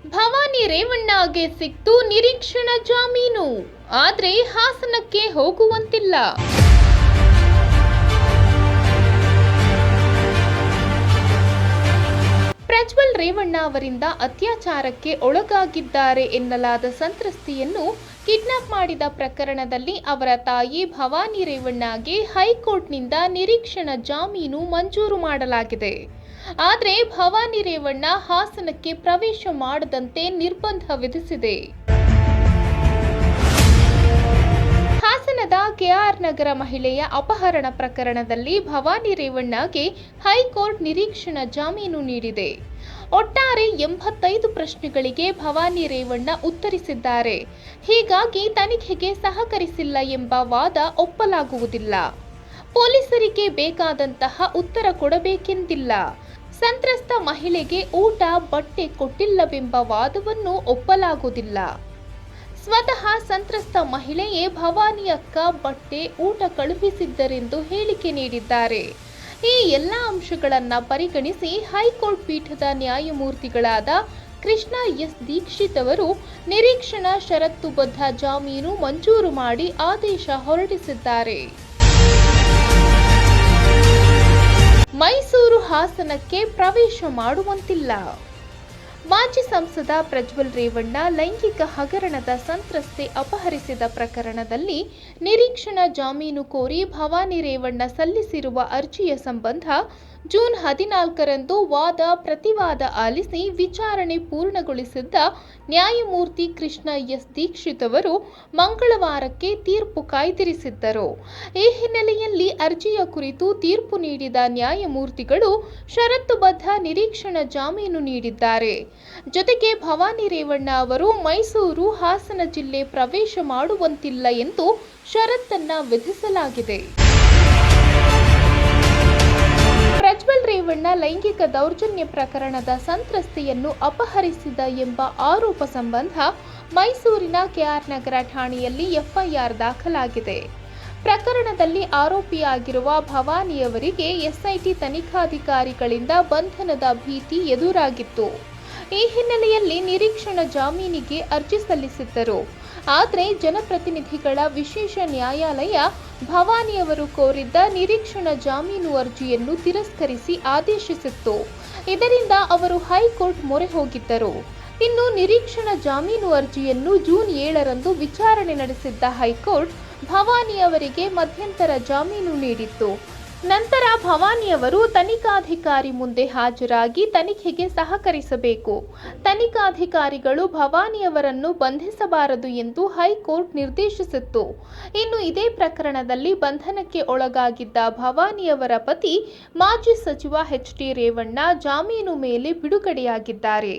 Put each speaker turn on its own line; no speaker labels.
ಭವಾನಿ ರೇವಣ್ಣಗೆ ಸಿಕ್ತು ನಿರೀಕ್ಷಣಾ ಜಾಮೀನು, ಆದ್ರೆ ಹಾಸನಕ್ಕೆ ಹೋಗುವಂತಿಲ್ಲ. ಪ್ರಜ್ವಲ್ ರೇವಣ್ಣ ಅವರಿಂದ ಅತ್ಯಾಚಾರಕ್ಕೆ ಒಳಗಾಗಿದ್ದಾರೆ ಎನ್ನಲಾದ ಸಂತ್ರಸ್ತೆಯನ್ನು ಕಿಡ್ನಾಪ್ ಮಾಡಿದ ಪ್ರಕರಣದಲ್ಲಿ ಅವರ ತಾಯಿ ಭವಾನಿ ರೇವಣ್ಣಗೆ ಹೈಕೋರ್ಟ್ನಿಂದ ನಿರೀಕ್ಷಣಾ ಜಾಮೀನು ಮಂಜೂರು ಮಾಡಲಾಗಿದೆ. ಆದರೆ ಭವಾನಿ ರೇವಣ್ಣ ಹಾಸನಕ್ಕೆ ಪ್ರವೇಶ ಮಾಡದಂತೆ ನಿರ್ಬಂಧ ವಿಧಿಸಿದೆ. ಹಾಸನದ ಕೆಆರ್ ನಗರ ಮಹಿಳೆಯ ಅಪಹರಣ ಪ್ರಕರಣದಲ್ಲಿ ಭವಾನಿ ರೇವಣ್ಣಗೆ ಹೈಕೋರ್ಟ್ ನಿರೀಕ್ಷಣಾ ಜಾಮೀನು ನೀಡಿದೆ. ಒಟ್ಟಾರೆ 85 ಪ್ರಶ್ನೆಗಳಿಗೆ ಭವಾನಿ ರೇವಣ್ಣ ಉತ್ತರಿಸಿದ್ದಾರೆ. ಹೀಗಾಗಿ ತನಿಖೆಗೆ ಸಹಕರಿಸಿಲ್ಲ ಎಂಬ ವಾದ ಒಪ್ಪಲಾಗುವುದಿಲ್ಲ. ಪೊಲೀಸರಿಗೆ ಬೇಕಾದಂತಹ ಉತ್ತರ ಕೊಡಬೇಕೆಂದಿಲ್ಲ. ಸಂತ್ರಸ್ತ ಮಹಿಳೆಗೆ ಊಟ ಬಟ್ಟೆ ಕೊಟ್ಟಿಲ್ಲವೆಂಬ ವಾದವನ್ನು ಒಪ್ಪಲಾಗುವುದಿಲ್ಲ. ಸ್ವತಃ ಸಂತ್ರಸ್ತ ಮಹಿಳೆಯೇ ಭವಾನಿ ಅಕ್ಕ ಬಟ್ಟೆ ಊಟ ಕಳುಹಿಸಿದ್ದರೆಂದು ಹೇಳಿಕೆ ನೀಡಿದ್ದಾರೆ. ಈ ಎಲ್ಲ ಅಂಶಗಳನ್ನು ಪರಿಗಣಿಸಿ ಹೈಕೋರ್ಟ್ ಪೀಠದ ನ್ಯಾಯಮೂರ್ತಿಗಳಾದ ಕೃಷ್ಣ ಎಸ್ ದೀಕ್ಷಿತ್ ಅವರು ನಿರೀಕ್ಷಣಾ ಷರತ್ತುಬದ್ಧ ಜಾಮೀನು ಮಂಜೂರು ಮಾಡಿ ಆದೇಶ ಹೊರಡಿಸಿದ್ದಾರೆ. ಮೈಸೂರು ಹಾಸನಕ್ಕೆ ಪ್ರವೇಶ ಮಾಡುವಂತಿಲ್ಲ. ಮಾಜಿ ಸಂಸದ ಪ್ರಜ್ವಲ್ ರೇವಣ್ಣ ಲೈಂಗಿಕ ಹಗರಣದ ಸಂತ್ರಸ್ತೆ ಅಪಹರಿಸಿದ ಪ್ರಕರಣದಲ್ಲಿ ನಿರೀಕ್ಷಣಾ ಜಾಮೀನು ಕೋರಿ ಭವಾನಿ ರೇವಣ್ಣ ಸಲ್ಲಿಸಿರುವ ಅರ್ಜಿಯ ಸಂಬಂಧ ಜೂನ್ 14ರಂದು ವಾದ ಪ್ರತಿವಾದ ಆಲಿಸಿ ವಿಚಾರಣೆ ಪೂರ್ಣಗೊಳಿಸಿದ್ದ ನ್ಯಾಯಮೂರ್ತಿ ಕೃಷ್ಣ ಎಸ್ ದೀಕ್ಷಿತ್ ಅವರು ಮಂಗಳವಾರಕ್ಕೆ ತೀರ್ಪು ಕಾಯ್ದಿರಿಸಿದ್ದರು. ಈ ಹಿನ್ನೆಲೆಯಲ್ಲಿ ಅರ್ಜಿಯ ಕುರಿತು ತೀರ್ಪು ನೀಡಿದ ನ್ಯಾಯಮೂರ್ತಿಗಳು ಷರತ್ತುಬದ್ಧ ನಿರೀಕ್ಷಣಾ ಜಾಮೀನು ನೀಡಿದ್ದಾರೆ. ಜೊತೆಗೆ ಭವಾನಿ ರೇವಣ್ಣ ಅವರು ಮೈಸೂರು ಹಾಸನ ಜಿಲ್ಲೆ ಪ್ರವೇಶ ಮಾಡುವಂತಿಲ್ಲ ಎಂದು ಷರತ್ತನ್ನ ವಿಧಿಸಲಾಗಿದೆ. ಪ್ರಜ್ವಲ್ ರೇವಣ್ಣ ಲೈಂಗಿಕ ದೌರ್ಜನ್ಯ ಪ್ರಕರಣದ ಸಂತ್ರಸ್ತೆಯನ್ನು ಅಪಹರಿಸಿದ ಎಂಬ ಆರೋಪ ಸಂಬಂಧ ಮೈಸೂರಿನ ಕೆಆರ್ ನಗರ ಠಾಣೆಯಲ್ಲಿ ಎಫ್ಐಆರ್ ದಾಖಲಾಗಿದೆ. ಪ್ರಕರಣದಲ್ಲಿ ಆರೋಪಿಯಾಗಿರುವ ಭವಾನಿಯವರಿಗೆ ಎಸ್ಐಟಿ ತನಿಖಾಧಿಕಾರಿಗಳಿಂದ ಬಂಧನದ ಭೀತಿ ಎದುರಾಗಿತ್ತು. ಈ ಹಿನ್ನೆಲೆಯಲ್ಲಿ ನಿರೀಕ್ಷಣಾ ಜಾಮೀನಿಗೆ ಅರ್ಜಿ ಸಲ್ಲಿಸಿದ್ದರು. ಆದರೆ ಜನಪ್ರತಿನಿಧಿಗಳ ವಿಶೇಷ ನ್ಯಾಯಾಲಯ ಭವಾನಿಯವರು ಕೋರಿದ್ದ ನಿರೀಕ್ಷಣಾ ಜಾಮೀನು ಅರ್ಜಿಯನ್ನು ತಿರಸ್ಕರಿಸಿ ಆದೇಶಿಸಿತ್ತು. ಇದರಿಂದ ಅವರು ಹೈಕೋರ್ಟ್ ಮೊರೆ ಹೋಗಿದ್ದರು. ಇನ್ನು ನಿರೀಕ್ಷಣಾ ಜಾಮೀನು ಅರ್ಜಿಯನ್ನು ಜೂನ್ 7ರಂದು ವಿಚಾರಣೆ ನಡೆಸಿದ್ದ ಹೈಕೋರ್ಟ್ ಭವಾನಿಯವರಿಗೆ ಮಧ್ಯಂತರ ಜಾಮೀನು ನೀಡಿತ್ತು. ನಂತರ ಭವಾನಿಯವರು ತನಿಖಾಧಿಕಾರಿ ಮುಂದೆ ಹಾಜರಾಗಿ ತನಿಖೆಗೆ ಸಹಕರಿಸಬೇಕು. ತನಿಖಾಧಿಕಾರಿಗಳು ಭವಾನಿಯವರನ್ನು ಬಂಧಿಸಬಾರದು ಎಂದು ಹೈಕೋರ್ಟ್ ನಿರ್ದೇಶಿಸಿತ್ತು. ಇನ್ನು ಇದೇ ಪ್ರಕರಣದಲ್ಲಿ ಬಂಧನಕ್ಕೆ ಒಳಗಾಗಿದ್ದ ಭವಾನಿಯವರ ಪತಿ ಮಾಜಿ ಸಚಿವ ಎಚ್ ಡಿ ರೇವಣ್ಣ ಜಾಮೀನು ಮೇಲೆ ಬಿಡುಗಡೆಯಾಗಿದ್ದಾರೆ.